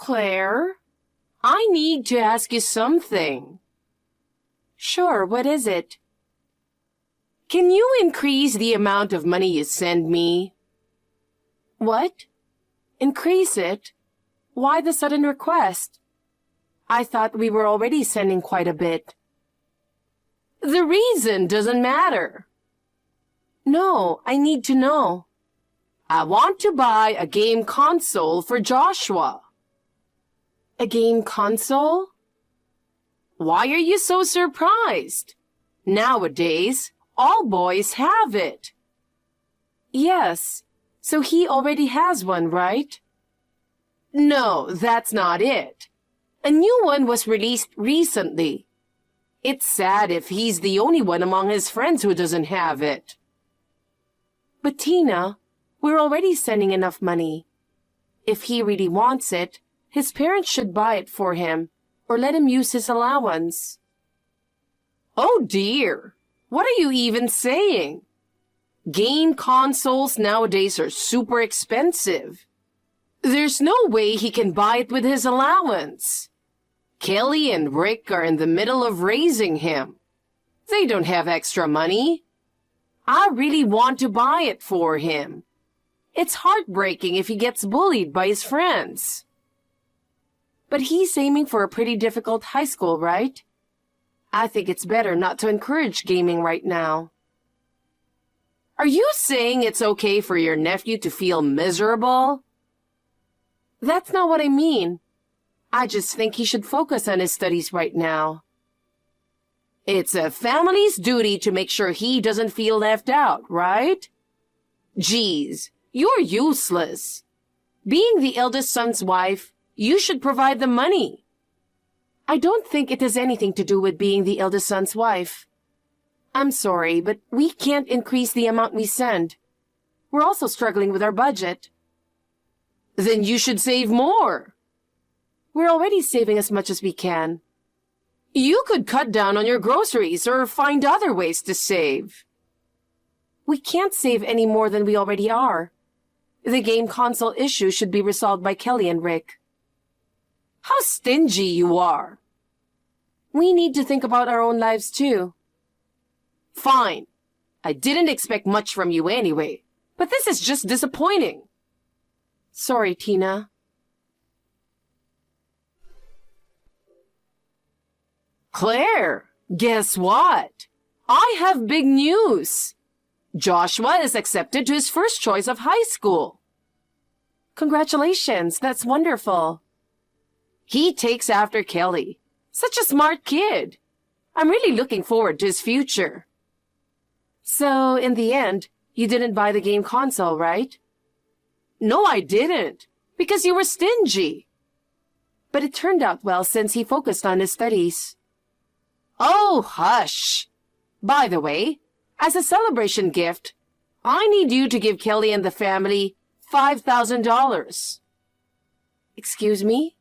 Claire, I need to ask you something. Sure, what is it? Can you increase the amount of money you send me? What? Increase it? Why the sudden request? I thought we were already sending quite a bit. The reason doesn't matter. No, I need to know. I want to buy a game console for Joshua. A game console? Why are you so surprised? Nowadays, all boys have it. Yes, so he already has one, right? No, that's not it. A new one was released recently. It's sad if he's the only one among his friends who doesn't have it. But Tina, we're already sending enough money. If he really wants it, his parents should buy it for him, or let him use his allowance. Oh dear, what are you even saying? Game consoles nowadays are super expensive. There's no way he can buy it with his allowance. Kelly and Rick are in the middle of raising him. They don't have extra money. I really want to buy it for him. It's heartbreaking if he gets bullied by his friends. But he's aiming for a pretty difficult high school, right? I think it's better not to encourage gaming right now. Are you saying it's okay for your nephew to feel miserable? That's not what I mean. I just think he should focus on his studies right now. It's a family's duty to make sure he doesn't feel left out, right? Geez, you're useless. Being the eldest son's wife, you should provide the money. I don't think it has anything to do with being the eldest son's wife. I'm sorry, but we can't increase the amount we send. We're also struggling with our budget. Then you should save more. We're already saving as much as we can. You could cut down on your groceries or find other ways to save. We can't save any more than we already are. The game console issue should be resolved by Kelly and Rick. How stingy you are. We need to think about our own lives too. Fine. I didn't expect much from you anyway, but this is just disappointing. Sorry, Tina. Claire, guess what? I have big news. Joshua is accepted to his first choice of high school. Congratulations, that's wonderful. He takes after Kelly. Such a smart kid. I'm really looking forward to his future. So, in the end, you didn't buy the game console, right? No, I didn't, because you were stingy. But it turned out well since he focused on his studies. Oh, hush. By the way, as a celebration gift, I need you to give Kelly and the family $5,000. Excuse me?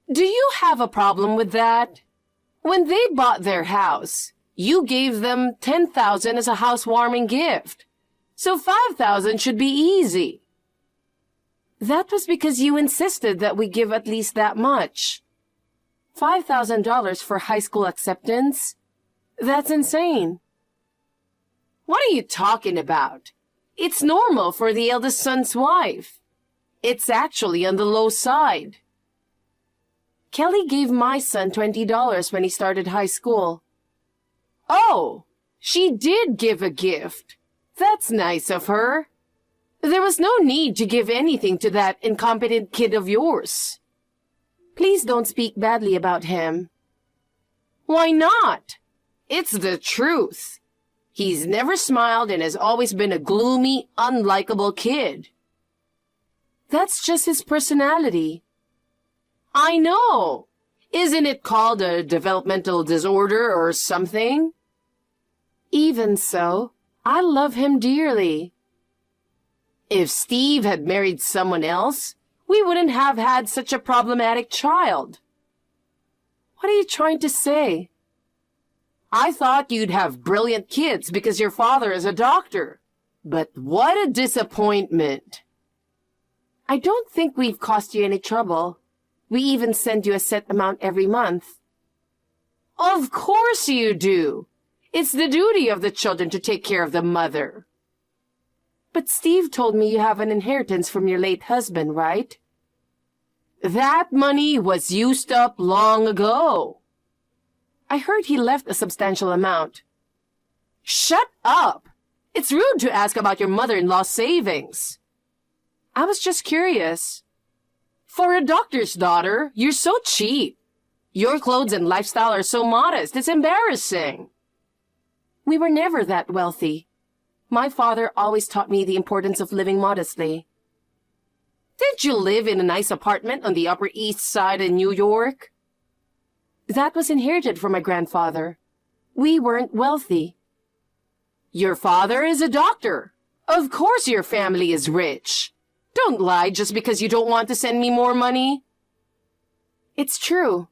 Do you have a problem with that? When they bought their house, you gave them $10,000 as a housewarming gift. So $5,000 should be easy. That was because you insisted that we give at least that much. $5,000 for high school acceptance? That's insane. What are you talking about? It's normal for the eldest son's wife. It's actually on the low side. Kelly gave my son $20 when he started high school. Oh, she did give a gift. That's nice of her. There was no need to give anything to that incompetent kid of yours. Please don't speak badly about him. Why not? It's the truth. He's never smiled and has always been a gloomy, unlikable kid. That's just his personality. I know. Isn't it called a developmental disorder or something? Even so, I love him dearly. If Steve had married someone else, we wouldn't have had such a problematic child. What are you trying to say? I thought you'd have brilliant kids because your father is a doctor. But what a disappointment. I don't think we've caused you any trouble. We even send you a set amount every month. Of course you do. It's the duty of the children to take care of the mother. But Steve told me you have an inheritance from your late husband, right? That money was used up long ago. I heard he left a substantial amount. Shut up! It's rude to ask about your mother-in-law's savings. I was just curious. For a doctor's daughter, you're so cheap. Your clothes and lifestyle are so modest, it's embarrassing. We were never that wealthy. My father always taught me the importance of living modestly. Did you live in a nice apartment on the Upper East Side in New York? That was inherited from my grandfather. We weren't wealthy. Your father is a doctor. Of course your family is rich. Don't lie just because you don't want to send me more money. It's true.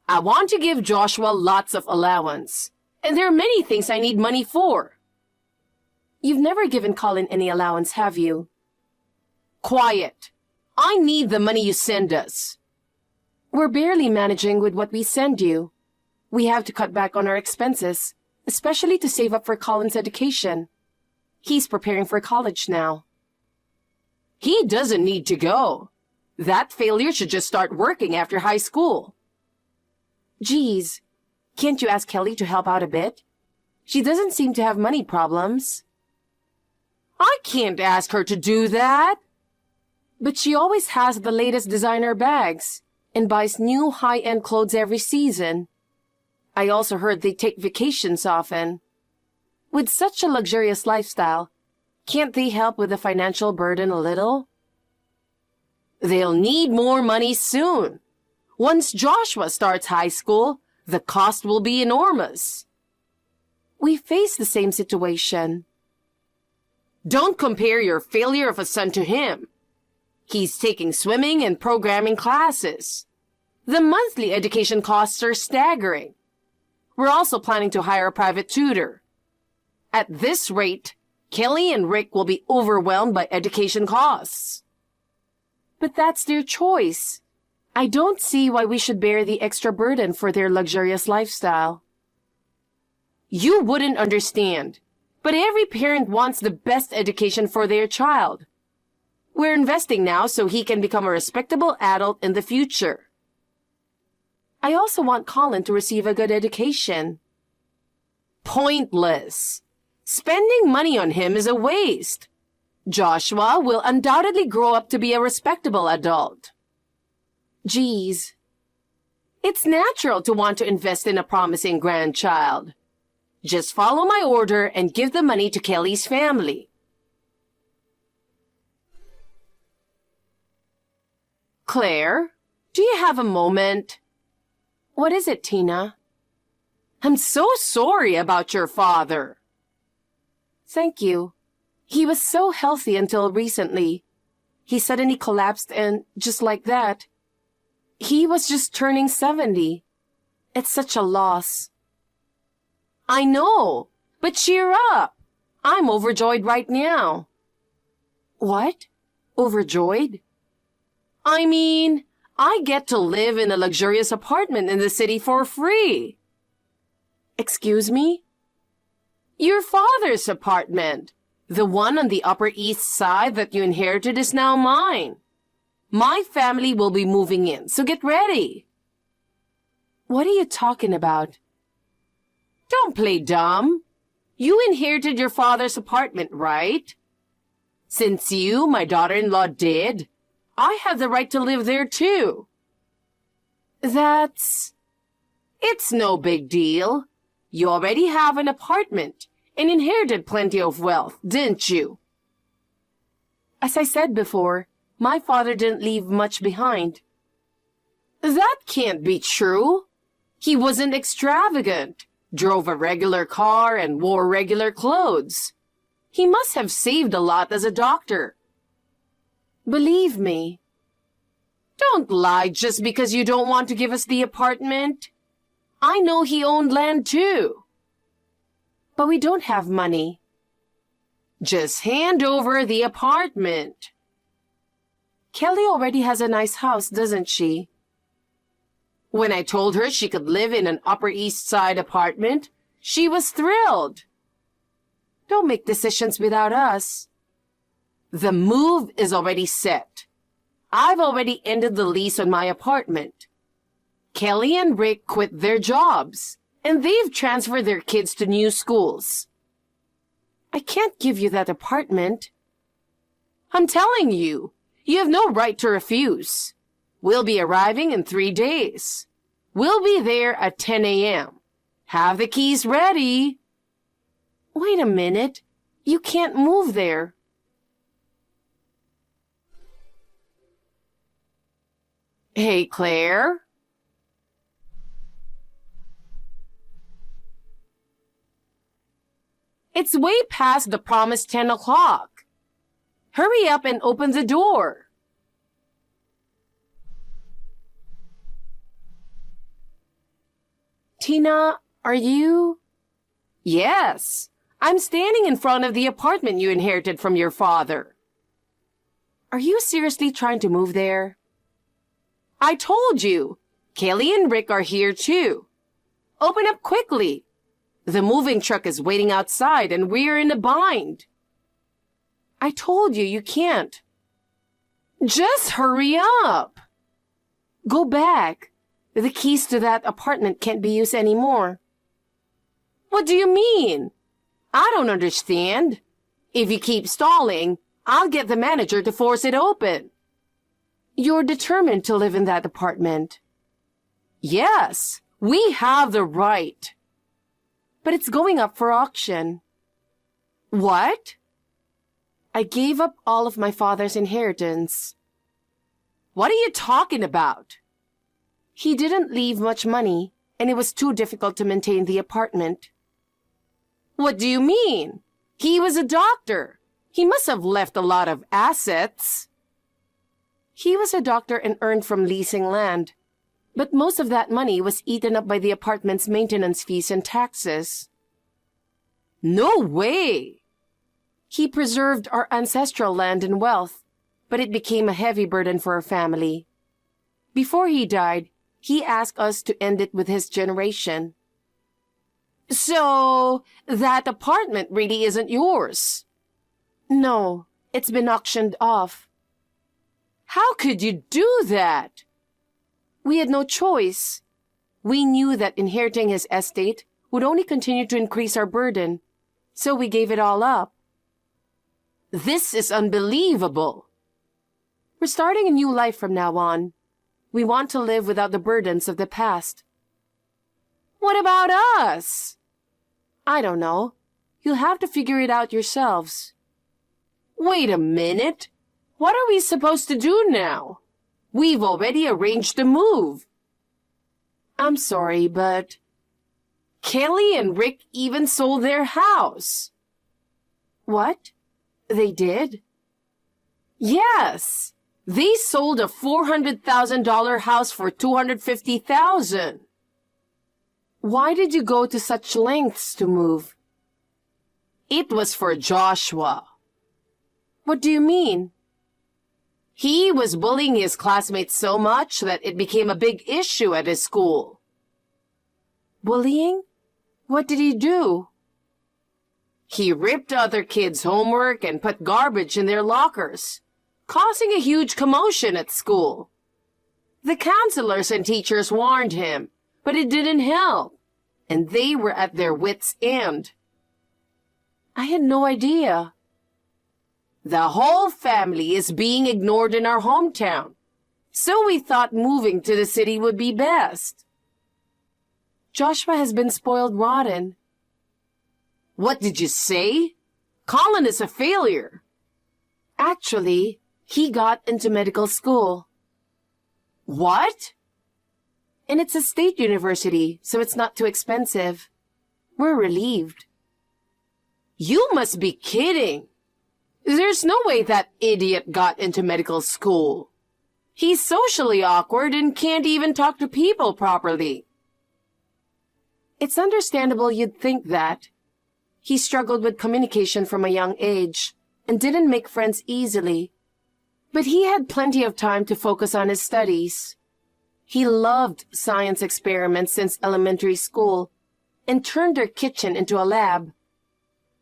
I want to give Joshua lots of allowance, and there are many things I need money for. You've never given Colin any allowance, have you? Quiet. I need the money you send us. We're barely managing with what we send you. We have to cut back on our expenses, especially to save up for Colin's education. He's preparing for college now. He doesn't need to go. That failure should just start working after high school. Geez, can't you ask Kelly to help out a bit? She doesn't seem to have money problems. I can't ask her to do that. But she always has the latest designer bags and buys new high-end clothes every season. I also heard they take vacations often. With such a luxurious lifestyle, can't they help with the financial burden a little? They'll need more money soon. Once Joshua starts high school, the cost will be enormous. We face the same situation. Don't compare your failure of a son to him. He's taking swimming and programming classes. The monthly education costs are staggering. We're also planning to hire a private tutor. At this rate, Kelly and Rick will be overwhelmed by education costs. But that's their choice. I don't see why we should bear the extra burden for their luxurious lifestyle. You wouldn't understand, but every parent wants the best education for their child. We're investing now so he can become a respectable adult in the future. I also want Colin to receive a good education. Pointless. Spending money on him is a waste. Joshua will undoubtedly grow up to be a respectable adult. Geez. It's natural to want to invest in a promising grandchild. Just follow my order and give the money to Kelly's family. Claire, do you have a moment? What is it, Tina? I'm so sorry about your father. Thank you. He was so healthy until recently. He suddenly collapsed and just like that. He was just turning 70. It's such a loss. I know, but cheer up. I'm overjoyed right now. What? Overjoyed? I mean, I get to live in a luxurious apartment in the city for free. Excuse me? Your father's apartment. The one on the Upper East Side that you inherited is now mine. My family will be moving in, so get ready. What are you talking about? Don't play dumb. You inherited your father's apartment, right? Since you, my daughter-in-law, did, I have the right to live there too. It's no big deal. You already have an apartment and inherited plenty of wealth, didn't you? As I said before, my father didn't leave much behind. That can't be true. He wasn't extravagant, drove a regular car, and wore regular clothes. He must have saved a lot as a doctor. Believe me. Don't lie just because you don't want to give us the apartment. I know he owned land too. But we don't have money. Just hand over the apartment. Kelly already has a nice house, doesn't she? When I told her she could live in an Upper East Side apartment, she was thrilled. Don't make decisions without us. The move is already set. I've already ended the lease on my apartment. Kelly and Rick quit their jobs, and they've transferred their kids to new schools. I can't give you that apartment. I'm telling you, you have no right to refuse. We'll be arriving in 3 days. We'll be there at 10 a.m. Have the keys ready. Wait a minute. You can't move there. Hey, Claire. It's way past the promised 10 o'clock. Hurry up and open the door. Tina, are you? Yes, I'm standing in front of the apartment you inherited from your father. Are you seriously trying to move there? I told you, Kelly and Rick are here too. Open up quickly. The moving truck is waiting outside and we're in a bind. I told you, you can't. Just hurry up. Go back. The keys to that apartment can't be used anymore. What do you mean? I don't understand. If you keep stalling, I'll get the manager to force it open. You're determined to live in that apartment. Yes, we have the right. But it's going up for auction. What? I gave up all of my father's inheritance. What are you talking about? He didn't leave much money, and it was too difficult to maintain the apartment. What do you mean? He was a doctor. He must have left a lot of assets. He was a doctor and earned from leasing land, but most of that money was eaten up by the apartment's maintenance fees and taxes. No way! He preserved our ancestral land and wealth, but it became a heavy burden for our family. Before he died, he asked us to end it with his generation. So, that apartment really isn't yours? No, it's been auctioned off. How could you do that? We had no choice. We knew that inheriting his estate would only continue to increase our burden, so we gave it all up. This is unbelievable. We're starting a new life from now on. We want to live without the burdens of the past. What about us? I don't know. You'll have to figure it out yourselves. Wait a minute. What are we supposed to do now? We've already arranged the move. I'm sorry, but Kelly and Rick even sold their house. What? They did? Yes. They sold a $400,000 house for $250,000. Why did you go to such lengths to move? It was for Joshua. What do you mean? He was bullying his classmates so much that it became a big issue at his school. Bullying? What did he do? He ripped other kids' homework and put garbage in their lockers, causing a huge commotion at school. The counselors and teachers warned him, but it didn't help, and they were at their wits' end. I had no idea. The whole family is being ignored in our hometown, so we thought moving to the city would be best. Joshua has been spoiled rotten. What did you say? Colin is a failure. Actually, he got into medical school. What? And it's a state university, so it's not too expensive. We're relieved. You must be kidding. There's no way that idiot got into medical school. He's socially awkward and can't even talk to people properly. It's understandable you'd think that. He struggled with communication from a young age and didn't make friends easily. But he had plenty of time to focus on his studies. He loved science experiments since elementary school and turned their kitchen into a lab.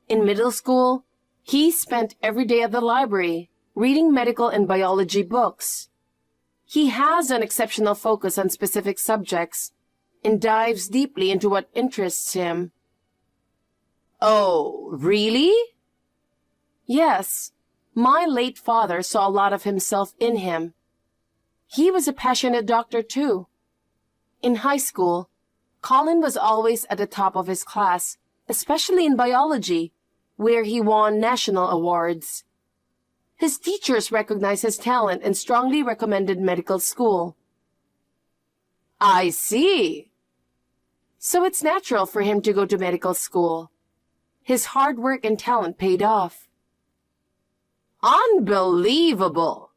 In middle school, he spent every day at the library reading medical and biology books. He has an exceptional focus on specific subjects and dives deeply into what interests him. Oh, really? Yes. My late father saw a lot of himself in him. He was a passionate doctor, too. In high school, Colin was always at the top of his class, especially in biology, where he won national awards. His teachers recognized his talent and strongly recommended medical school. I see. So it's natural for him to go to medical school. His hard work and talent paid off. Unbelievable!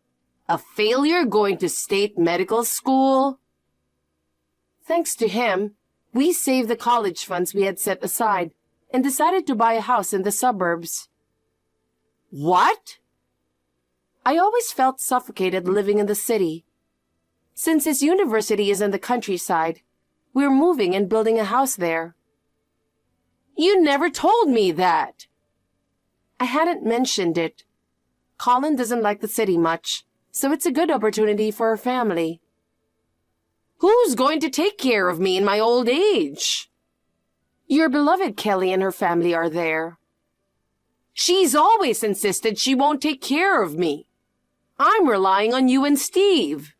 A failure going to state medical school? Thanks to him, we saved the college funds we had set aside and decided to buy a house in the suburbs. What? I always felt suffocated living in the city. Since his university is in the countryside, we're moving and building a house there. You never told me that. I hadn't mentioned it. Colin doesn't like the city much, so it's a good opportunity for our family. Who's going to take care of me in my old age? Your beloved Kelly and her family are there. She's always insisted she won't take care of me. I'm relying on you and Steve.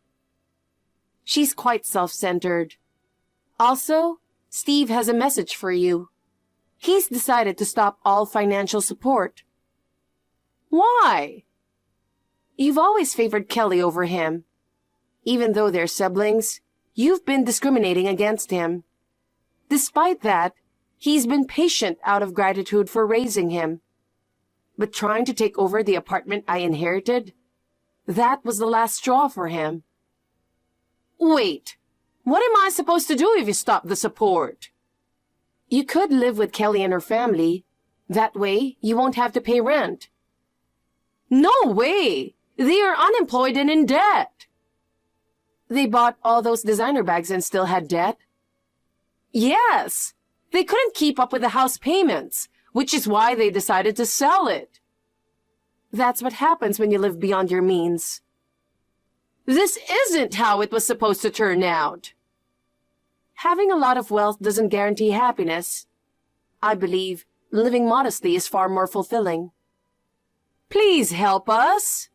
She's quite self-centered. Also, Steve has a message for you. He's decided to stop all financial support. Why? You've always favored Kelly over him. Even though they're siblings, you've been discriminating against him. Despite that, he's been patient out of gratitude for raising him. But trying to take over the apartment I inherited, that was the last straw for him. Wait, what am I supposed to do if you stop the support? You could live with Kelly and her family. That way, you won't have to pay rent. No way! They are unemployed and in debt. They bought all those designer bags and still had debt? Yes! They couldn't keep up with the house payments, which is why they decided to sell it. That's what happens when you live beyond your means. This isn't how it was supposed to turn out. Having a lot of wealth doesn't guarantee happiness. I believe living modestly is far more fulfilling. Please help us.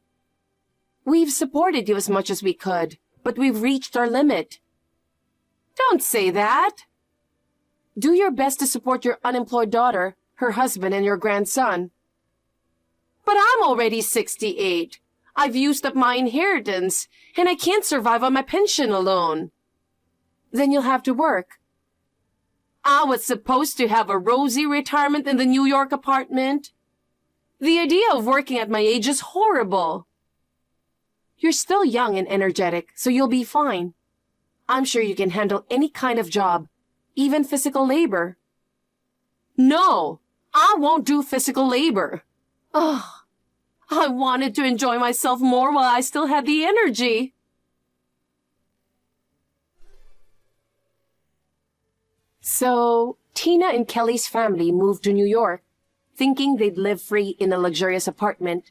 We've supported you as much as we could, but we've reached our limit. Don't say that. Do your best to support your unemployed daughter, her husband, and your grandson. But I'm already 68. I've used up my inheritance, and I can't survive on my pension alone. Then you'll have to work. I was supposed to have a rosy retirement in the New York apartment. The idea of working at my age is horrible. You're still young and energetic, so you'll be fine. I'm sure you can handle any kind of job, even physical labor. No, I won't do physical labor. Oh, I wanted to enjoy myself more while I still had the energy. So, Tina and Kelly's family moved to New York, thinking they'd live free in a luxurious apartment.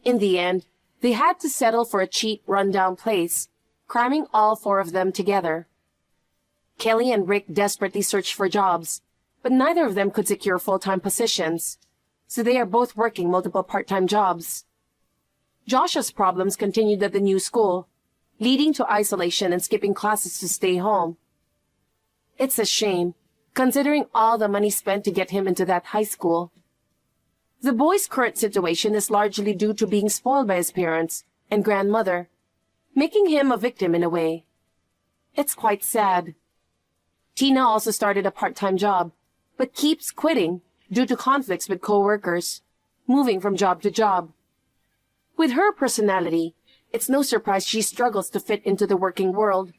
In the end, they had to settle for a cheap, rundown place, cramming all four of them together. Kelly and Rick desperately searched for jobs, but neither of them could secure full-time positions, so they are both working multiple part-time jobs. Josh's problems continued at the new school, leading to isolation and skipping classes to stay home. It's a shame, considering all the money spent to get him into that high school. The boy's current situation is largely due to being spoiled by his parents and grandmother, making him a victim in a way. It's quite sad. Tina also started a part-time job, but keeps quitting due to conflicts with co-workers, moving from job to job. With her personality, it's no surprise she struggles to fit into the working world.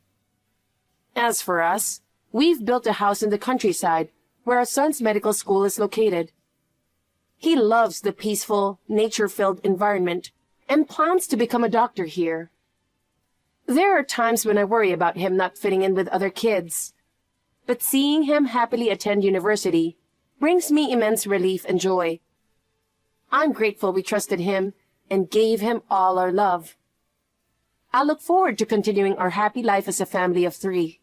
As for us, we've built a house in the countryside where our son's medical school is located. He loves the peaceful, nature-filled environment and plans to become a doctor here. There are times when I worry about him not fitting in with other kids, but seeing him happily attend university brings me immense relief and joy. I'm grateful we trusted him and gave him all our love. I look forward to continuing our happy life as a family of 3.